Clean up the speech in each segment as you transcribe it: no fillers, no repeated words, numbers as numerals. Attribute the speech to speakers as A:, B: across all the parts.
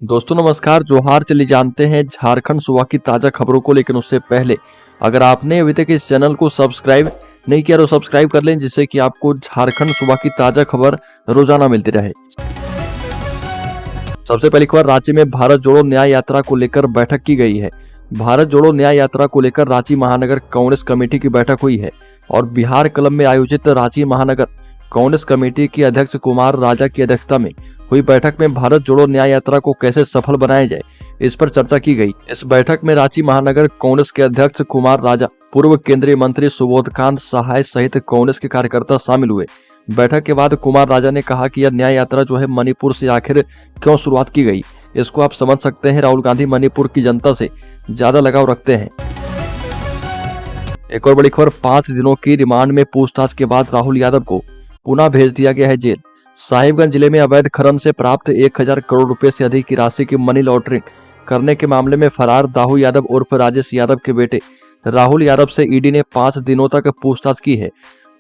A: दोस्तों नमस्कार, जोहार। चलिए जानते हैं झारखंड सूबा की ताज़ा खबरों को। लेकिन उससे पहले अगर आपने अभी तक इस चैनल को सब्सक्राइब नहीं किया तो सब्सक्राइब कर लें, जिससे कि आपको झारखंड सूबा की ताज़ा खबर रोजाना मिलती रहे। सबसे पहली खबर, रांची में भारत जोड़ो न्याय यात्रा को लेकर बैठक की गई है। भारत जोड़ो न्याय यात्रा को लेकर रांची महानगर कांग्रेस कमेटी की बैठक हुई है और बिहार क्लब में आयोजित रांची महानगर कांग्रेस कमेटी के अध्यक्ष कुमार राजा की अध्यक्षता में हुई बैठक में भारत जोड़ो न्याय यात्रा को कैसे सफल बनाया जाए, इस पर चर्चा की गई। इस बैठक में रांची महानगर कांग्रेस के अध्यक्ष कुमार राजा, पूर्व केंद्रीय मंत्री सुबोधकांत सहाय सहित कांग्रेस के कार्यकर्ता शामिल हुए। बैठक के बाद कुमार राजा ने कहा कि यह न्याय यात्रा जो है मणिपुर से आखिर क्यों शुरुआत की गई, इसको आप समझ सकते हैं। राहुल गांधी मणिपुर की जनता से ज्यादा लगाव रखते हैं। एक और बड़ी खबर, 5 दिनों की रिमांड में पूछताछ के बाद राहुल यादव को पुनः भेज दिया गया है जेल। साहिबगंज जिले में अवैध खनन से प्राप्त 1000 करोड़ रुपए से अधिक की राशि की मनी लॉन्ड्रिंग करने के मामले में फरार दाऊ यादव उर्फ राजेश यादव के बेटे राहुल यादव से ईडी ने 5 दिनों तक पूछताछ की है।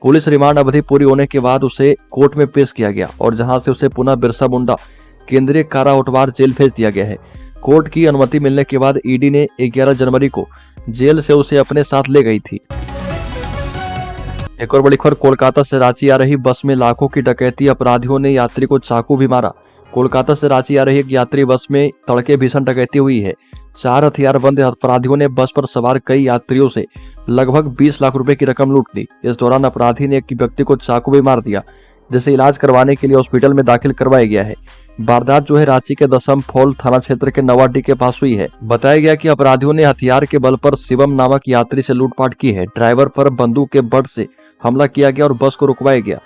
A: पुलिस रिमांड अवधि पूरी होने के बाद उसे कोर्ट में पेश किया गया और जहां से उसे पुनः बिरसा मुंडा केंद्रीय कारा होटवार जेल भेज दिया गया है। कोर्ट की अनुमति मिलने के बाद ईडी ने 11 जनवरी को जेल से उसे अपने साथ ले गई थी। एक और बड़ी खबर, कोलकाता से रांची आ रही बस में लाखों की डकैती, अपराधियों ने यात्री को चाकू भी मारा। कोलकाता से रांची आ रही एक यात्री बस में तड़के भीषण डकैती हुई है। 4 हथियारबंद अपराधियों ने बस पर सवार कई यात्रियों से लगभग 20 लाख रुपए की रकम लूट ली। इस दौरान अपराधी ने एक व्यक्ति को चाकू भी मार दिया, जिसे इलाज करवाने के लिए हॉस्पिटल में दाखिल करवाया गया है। वारदात जो है रांची के दशम फॉल थाना क्षेत्र के नवाडी के पास हुई है। बताया गया कि अपराधियों ने हथियार के बल पर शिवम नामक यात्री से लूटपाट की है। ड्राइवर पर बंदूक के बट से हमला किया गया और बस को रुकवाया गया।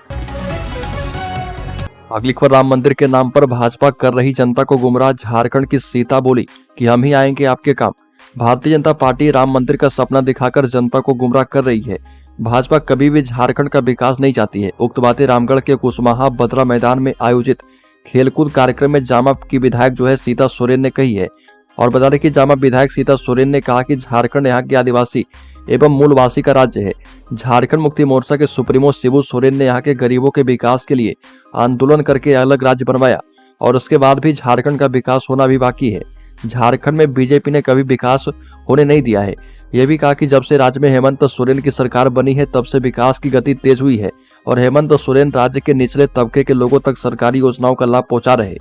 A: अगली खबर, राम मंदिर के नाम पर भाजपा कर रही जनता को गुमराह, झारखंड की सीता बोली कि हम ही आएंगे आपके काम। भारतीय जनता पार्टी राम मंदिर का सपना दिखाकर जनता को गुमराह कर रही है। भाजपा कभी भी झारखंड का विकास नहीं चाहती है। उक्त बातें रामगढ़ के कुशमाहा बदरा मैदान में आयोजित खेलकूद कार्यक्रम में जामा की विधायक जो है सीता सोरेन ने कही है। और बता दें कि जामा विधायक सीता सोरेन ने कहा कि झारखंड यहाँ के आदिवासी एवं मूलवासी का राज्य है। झारखंड मुक्ति मोर्चा के सुप्रीमो शिबू सोरेन ने यहाँ के गरीबों के विकास के लिए आंदोलन करके अलग राज्य बनवाया और उसके बाद भी झारखंड का विकास होना भी बाकी है। झारखंड में बीजेपी ने कभी विकास होने नहीं दिया है। यह भी कहा कि जब से राज्य में हेमंत सोरेन की सरकार बनी है तब से विकास की गति तेज हुई है और हेमंत सोरेन राज्य के निचले तबके के लोगों तक सरकारी योजनाओं का लाभ पहुंचा रहे।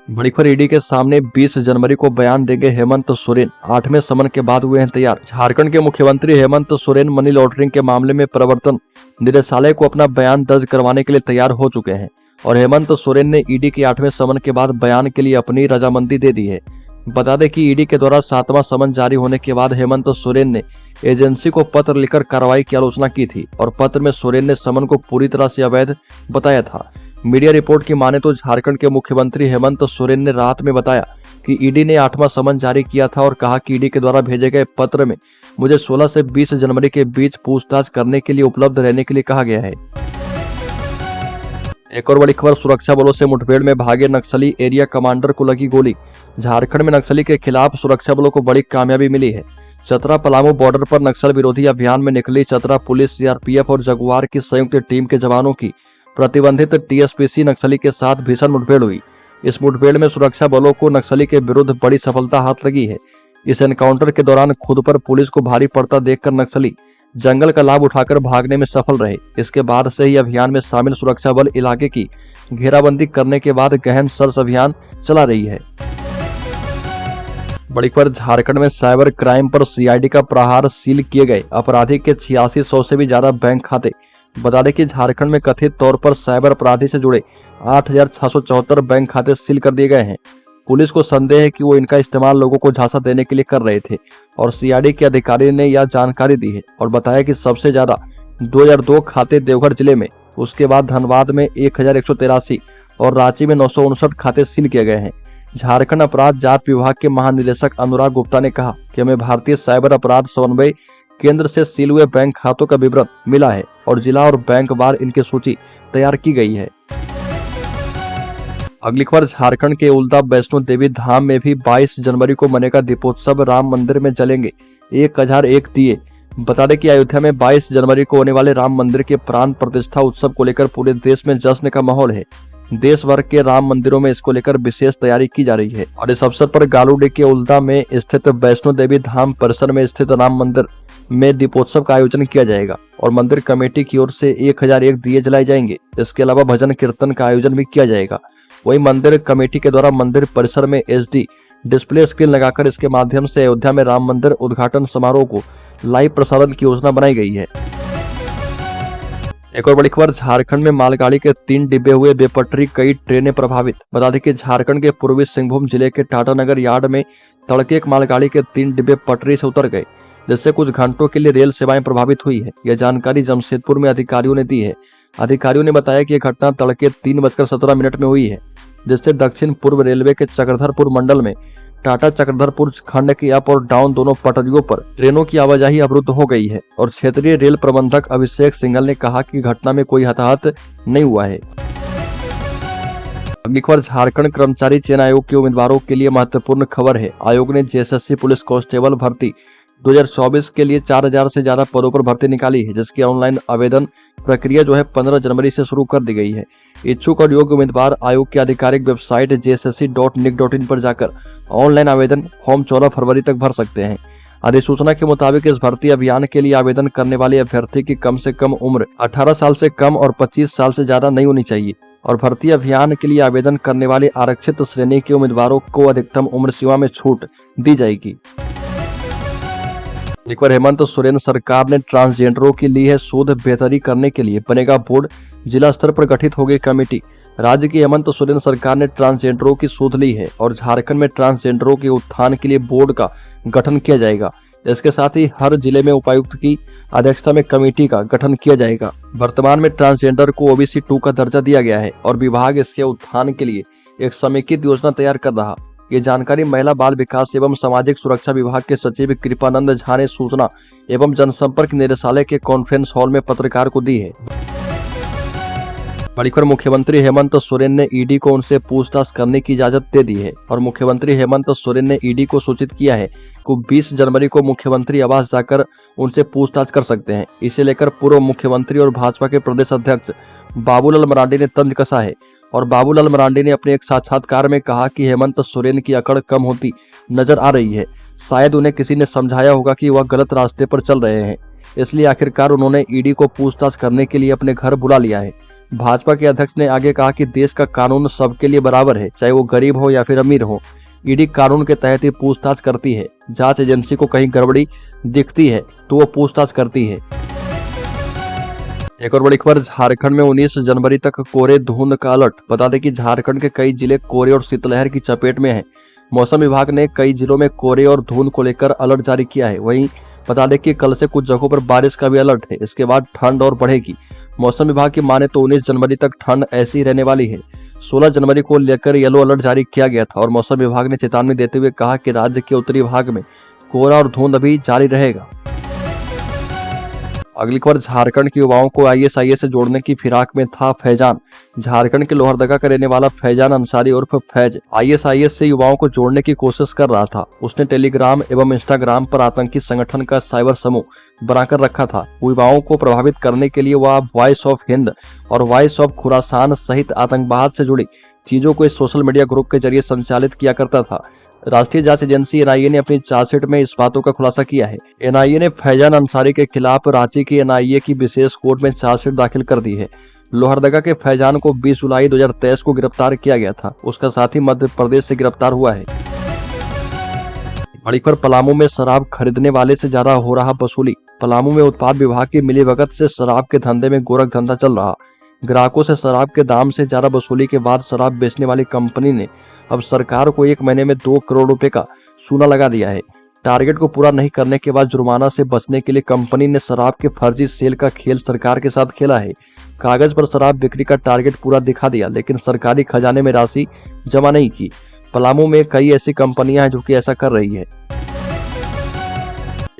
A: बड़ी खबर, ईडी के सामने 20 जनवरी को बयान देंगे हेमंत सोरेन। 8वें समन के बाद हुए हैं तैयार। झारखंड के मुख्यमंत्री हेमंत सोरेन मनी लॉन्ड्रिंग के मामले में प्रवर्तन निदेशालय को अपना बयान दर्ज करवाने के लिए तैयार हो चुके हैं और हेमंत सोरेन ने ईडी के 8वें समन के बाद बयान के लिए अपनी रजामंदी दे दी है। बता दें कि ईडी के द्वारा 7वां समन जारी होने के बाद हेमंत सोरेन ने एजेंसी को पत्र लिखकर कार्रवाई की आलोचना की थी और पत्र में सोरेन ने समन को पूरी तरह से अवैध बताया था। मीडिया रिपोर्ट की माने तो झारखंड के मुख्यमंत्री हेमंत सोरेन ने रात में बताया कि ईडी ने 8वां समन जारी किया था और कहा कि ईडी के द्वारा भेजे गए पत्र में मुझे 16 से 20 जनवरी के बीच पूछताछ करने के लिए उपलब्ध रहने के लिए कहा गया है। एक और बड़ी खबर, सुरक्षा बलों से मुठभेड़ में भागे नक्सली, एरिया कमांडर को लगी गोली। झारखंड में नक्सली के खिलाफ सुरक्षा बलों को बड़ी कामयाबी मिली है। चतरा पलामू बॉर्डर पर नक्सल विरोधी अभियान में निकली चतरा पुलिस, सीआरपीएफ और जगुआर की संयुक्त टीम के जवानों की प्रतिबंधित टीएसपीसी नक्सली के साथ भीषण मुठभेड़ हुई। इस मुठभेड़ में सुरक्षा बलों को नक्सली के विरुद्ध बड़ी सफलता हाथ लगी है। इस एनकाउंटर के दौरान खुद पर पुलिस को भारी पड़ता देखकर नक्सली जंगल का लाभ उठाकर भागने में सफल रहे। इसके बाद से ही अभियान में शामिल सुरक्षा बल इलाके की घेराबंदी करने के बाद गहन सर्च अभियान चला रही है। बड़ी खबर, झारखंड में साइबर क्राइम पर सीआईडी का प्रहार, सील किए गए अपराधी के 8600 से भी ज्यादा बैंक खाते। बता दें कि झारखंड में कथित तौर पर साइबर अपराधी से जुड़े 8674 बैंक खाते सील कर दिए गए हैं। पुलिस को संदेह है कि वो इनका इस्तेमाल लोगों को झांसा देने के लिए कर रहे थे और सीआईडी के अधिकारी ने यह जानकारी दी है और बताया कि सबसे ज्यादा 2002 खाते देवघर जिले में, उसके बाद धनबाद में 1183 और रांची में 959 खाते सील किए गए हैं। झारखंड अपराध जांच विभाग के महानिदेशक अनुराग गुप्ता ने कहा कि हमें भारतीय साइबर अपराध समन्वय केंद्र से सील हुए बैंक खातों का विवरण मिला है और जिला और बैंक वार इनकी सूची तैयार की गई है। अगली खबर, झारखंड के उल्दा वैष्णो देवी धाम में भी 22 जनवरी को मनेगा दीपोत्सव। राम मंदिर में जलेंगे 1001 दिए। बता दें कि अयोध्या में 22 जनवरी को होने वाले राम मंदिर के प्राण प्रतिष्ठा उत्सव को लेकर पूरे देश में जश्न का माहौल है। देश भर के राम मंदिरों में इसको लेकर विशेष तैयारी की जा रही है। और इस अवसर पर गालूडी के उल्दा में स्थित वैष्णो देवी धाम परिसर में स्थित राम मंदिर में दीपोत्सव का आयोजन किया जाएगा और मंदिर कमेटी की ओर से 1001 दिए जलाए जाएंगे। इसके अलावा भजन कीर्तन का आयोजन भी किया जाएगा। वहीं मंदिर कमेटी के द्वारा मंदिर परिसर में HD डिस्प्ले स्क्रीन लगाकर इसके माध्यम से अयोध्या में राम मंदिर उद्घाटन समारोह को लाइव प्रसारण की योजना बनाई गई है। एक और बड़ी खबर, झारखंड में मालगाड़ी के 3 डिब्बे हुए बेपटरी, कई ट्रेनें प्रभावित। बता दें कि झारखंड के पूर्वी सिंहभूम जिले के टाटानगर यार्ड में तड़के एक मालगाड़ी के 3 डिब्बे पटरी से उतर गए, जिससे कुछ घंटों के लिए रेल सेवाएं प्रभावित हुई है। यह जानकारी जमशेदपुर में अधिकारियों ने दी है। अधिकारियों ने बताया कि यह घटना तड़के 3:17 में हुई है, जिससे दक्षिण पूर्व रेलवे के चक्रधरपुर मंडल में टाटा चक्रधरपुर खंड की अप और डाउन दोनों पटरियों पर ट्रेनों की आवाजाही अवरुद्ध हो गई है। और क्षेत्रीय रेल प्रबंधक अभिषेक सिंघल ने कहा कि घटना में कोई हताहत नहीं हुआ है। अगली खबर, झारखंड कर्मचारी चयन आयोग के उम्मीदवारों के लिए महत्वपूर्ण खबर है। आयोग ने JSSC पुलिस कांस्टेबल भर्ती 2024 के लिए 4000 से ज्यादा पदों पर भर्ती निकाली है, जिसकी ऑनलाइन आवेदन प्रक्रिया 15 जनवरी से शुरू कर दी गई है। इच्छुक और योग्य उम्मीदवार आयोग की आधिकारिक वेबसाइट jssc.nic.in पर जाकर ऑनलाइन आवेदन फॉर्म 14 फरवरी तक भर सकते हैं। अधिसूचना के मुताबिक इस भर्ती अभियान के लिए आवेदन करने वाले अभ्यर्थी की कम से कम उम्र 18 साल से कम और 25 साल से ज्यादा नहीं होनी चाहिए। और भर्ती अभियान के लिए आवेदन करने वाले आरक्षित श्रेणी के उम्मीदवारों को अधिकतम उम्र सीमा में छूट दी जाएगी। एक बार हेमंत सोरेन सरकार ने ट्रांसजेंडरों की ली है शोध, बेहतरी करने के लिए बनेगा बोर्ड, जिला स्तर पर गठित होगी कमेटी। राज्य की हेमंत सोरेन सरकार ने ट्रांसजेंडरों की शोध ली है और झारखंड में ट्रांसजेंडरों के उत्थान के लिए बोर्ड का गठन किया जाएगा। इसके साथ ही हर जिले में उपायुक्त की अध्यक्षता में कमेटी का गठन किया जाएगा। वर्तमान में ट्रांसजेंडर को OBC 2 का दर्जा दिया गया है और विभाग इसके उत्थान के लिए एक समेकित योजना तैयार कर रहा। ये जानकारी महिला बाल विकास एवं सामाजिक सुरक्षा विभाग के सचिव कृपानंद झा ने सूचना एवं जनसंपर्क निदेशालय के कॉन्फ्रेंस हॉल में पत्रकार को दी है। बड़ी खबर, मुख्यमंत्री हेमंत सोरेन ने ED को उनसे पूछताछ करने की इजाजत दे दी है और मुख्यमंत्री हेमंत सोरेन ने ED को सूचित किया है कि 20 जनवरी को मुख्यमंत्री आवास जाकर उनसे पूछताछ कर सकते हैं। इसे लेकर पूर्व मुख्यमंत्री और भाजपा के प्रदेश अध्यक्ष बाबूलाल मरांडी ने तंज कसा है। और बाबूलाल मरांडी ने अपने एक साक्षात्कार में कहा कि हेमंत सोरेन की अकड़ कम होती नजर आ रही है। शायद उन्हें किसी ने समझाया होगा कि वह गलत रास्ते पर चल रहे हैं, इसलिए आखिरकार उन्होंने ED को पूछताछ करने के लिए अपने घर बुला लिया है। भाजपा के अध्यक्ष ने आगे कहा कि देश का कानून सबके लिए बराबर है, चाहे वो गरीब हो या फिर अमीर हो। ED कानून के तहत ही पूछताछ करती है। जांच एजेंसी को कहीं गड़बड़ी दिखती है तो वो पूछताछ करती है। एक और बड़ी खबर, झारखंड में 19 जनवरी तक कोहरे धुंध का अलर्ट। बता दें कि झारखंड के कई जिले कोहरे और शीतलहर की चपेट में हैं। मौसम विभाग ने कई जिलों में कोहरे और धुंध को लेकर अलर्ट जारी किया है। वहीं बता दें कि कल से कुछ जगहों पर बारिश का भी अलर्ट है। इसके बाद ठंड और बढ़ेगी। मौसम विभाग की माने तो 19 जनवरी तक ठंड ऐसी ही रहने वाली है। 16 जनवरी को लेकर येलो अलर्ट जारी किया गया था और मौसम विभाग ने चेतावनी देते हुए कहा कि राज्य के उत्तरी भाग में कोहरा और धुंध अभी जारी रहेगा। अगली खबर, झारखंड के युवाओं को ISIS से जोड़ने की फिराक में था फैजान। झारखंड के लोहरदगा का रहने वाला फैजान अंसारी उर्फ फैज ISIS से युवाओं को जोड़ने की कोशिश कर रहा था। उसने टेलीग्राम एवं इंस्टाग्राम पर आतंकी संगठन का साइबर समूह बनाकर रखा था। युवाओं को प्रभावित करने के लिए वह वॉइस ऑफ हिंद और वॉइस ऑफ खुरासान सहित आतंकवाद से जुड़ी चीजों को इस सोशल मीडिया ग्रुप के जरिए संचालित किया करता था। राष्ट्रीय जांच एजेंसी NIA ने अपनी चार्जशीट में इस बातों का खुलासा किया है। NIA ने फैजान अंसारी के खिलाफ रांची की NIA की विशेष कोर्ट में चार्जशीट दाखिल कर दी है। लोहरदगा के फैजान को 20 जुलाई 2023 को गिरफ्तार किया गया था। उसका साथी मध्य प्रदेश से गिरफ्तार हुआ है। बड़ी खबर, पलामू में शराब खरीदने वाले से ज्यादा हो रहा वसूली। पलामू में उत्पाद विभाग की मिलीभगत से शराब के धंधे में गोरख धंधा चल रहा। ग्राहकों से शराब के दाम से ज्यादा वसूली के बाद शराब बेचने वाली कंपनी ने अब सरकार को 1 महीने में 2 करोड़ रुपए का सूना लगा दिया है। टारगेट को पूरा नहीं करने के बाद जुर्माना से बचने के लिए कंपनी ने शराब के फर्जी सेल का खेल सरकार के साथ खेला है। कागज पर शराब बिक्री का टारगेट पूरा दिखा दिया, लेकिन सरकारी खजाने में राशि जमा नहीं की। पलामू में कई ऐसी कंपनियां हैं जो कि ऐसा कर रही है।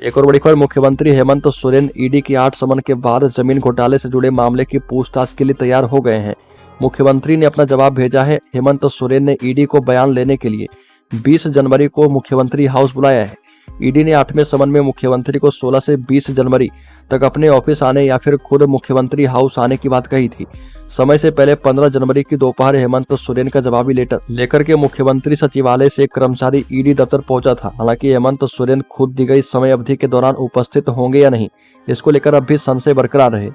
A: एक और बड़ी खबर, मुख्यमंत्री हेमंत सोरेन ED के 8 समन के बाद जमीन घोटाले से जुड़े मामले की पूछताछ के लिए तैयार हो गए हैं। मुख्यमंत्री ने अपना जवाब भेजा है। हेमंत सोरेन ने ED को बयान लेने के लिए 20 जनवरी को मुख्यमंत्री हाउस बुलाया है। ईडी ने 8वें समन में मुख्यमंत्री को 16 से 20 जनवरी तक अपने ऑफिस आने या फिर खुद मुख्यमंत्री हाउस आने की बात कही थी। समय से पहले 15 जनवरी की दोपहर हेमंत सोरेन का जवाबी लेटर लेकर के मुख्यमंत्री सचिवालय से एक कर्मचारी ईडी दफ्तर पहुंचा था। हालांकि हेमंत सोरेन खुद दी गई समय अवधि के दौरान उपस्थित होंगे या नहीं, इसको लेकर अब भी संशय बरकरार है।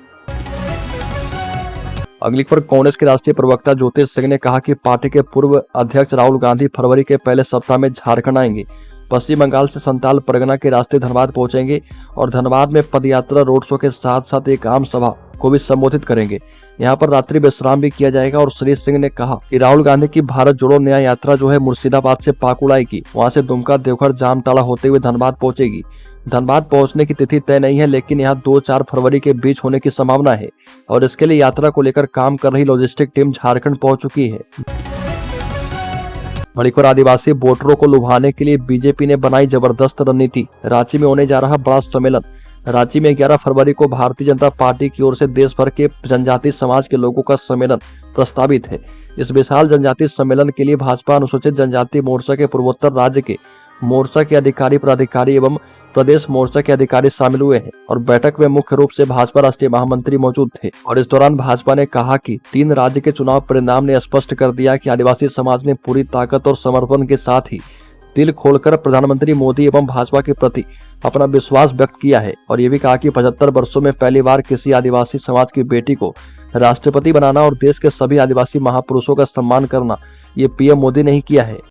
A: अगली खबर, कांग्रेस के राष्ट्रीय प्रवक्ता ज्योतिष सिंह ने कहा कि पार्टी के पूर्व अध्यक्ष राहुल गांधी फरवरी के पहले सप्ताह में झारखंड आएंगे। पश्चिम बंगाल से संताल परगना के रास्ते धनबाद पहुंचेंगे और धनबाद में पदयात्रा, रोड शो के साथ साथ एक आम सभा को भी संबोधित करेंगे। यहां पर रात्रि विश्राम भी किया जाएगा। और श्री सिंह ने कहा कि राहुल गांधी की भारत जोड़ो न्याय यात्रा जो है मुर्शिदाबाद से पाकुड़ आएगी, वहां से दुमका, देवघर, जामताड़ा होते हुए धनबाद पहुंचेगी। धनबाद पहुंचने की तिथि तय नहीं है, लेकिन यहां 2-4 फरवरी के बीच होने की संभावना है और इसके लिए यात्रा को लेकर काम कर रही लॉजिस्टिक टीम झारखंड पहुंच चुकी है। बड़ी खबर, आदिवासी वोटरों को लुभाने के लिए बीजेपी ने बनाई जबरदस्त रणनीति। रांची में होने जा रहा बड़ा सम्मेलन। रांची में 11 फरवरी को भारतीय जनता पार्टी की ओर से देश भर के जनजातीय समाज के लोगों का सम्मेलन प्रस्तावित है। इस विशाल जनजातीय सम्मेलन के लिए भाजपा अनुसूचित जनजाति मोर्चा के पूर्वोत्तर राज्य के मोर्चा के अधिकारी, पदाधिकारी एवं प्रदेश मोर्चा के अधिकारी शामिल हुए हैं और बैठक में मुख्य रूप से भाजपा राष्ट्रीय महामंत्री मौजूद थे। और इस दौरान भाजपा ने कहा कि 3 राज्य के चुनाव परिणाम ने स्पष्ट कर दिया कि आदिवासी समाज ने पूरी ताकत और समर्पण के साथ ही दिल खोलकर प्रधानमंत्री मोदी एवं भाजपा के प्रति अपना विश्वास व्यक्त किया है। और ये भी कहा कि 75 वर्षों में पहली बार किसी आदिवासी समाज की बेटी को राष्ट्रपति बनाना और देश के सभी आदिवासी महापुरुषों का सम्मान करना ये पीएम मोदी ने ही किया है।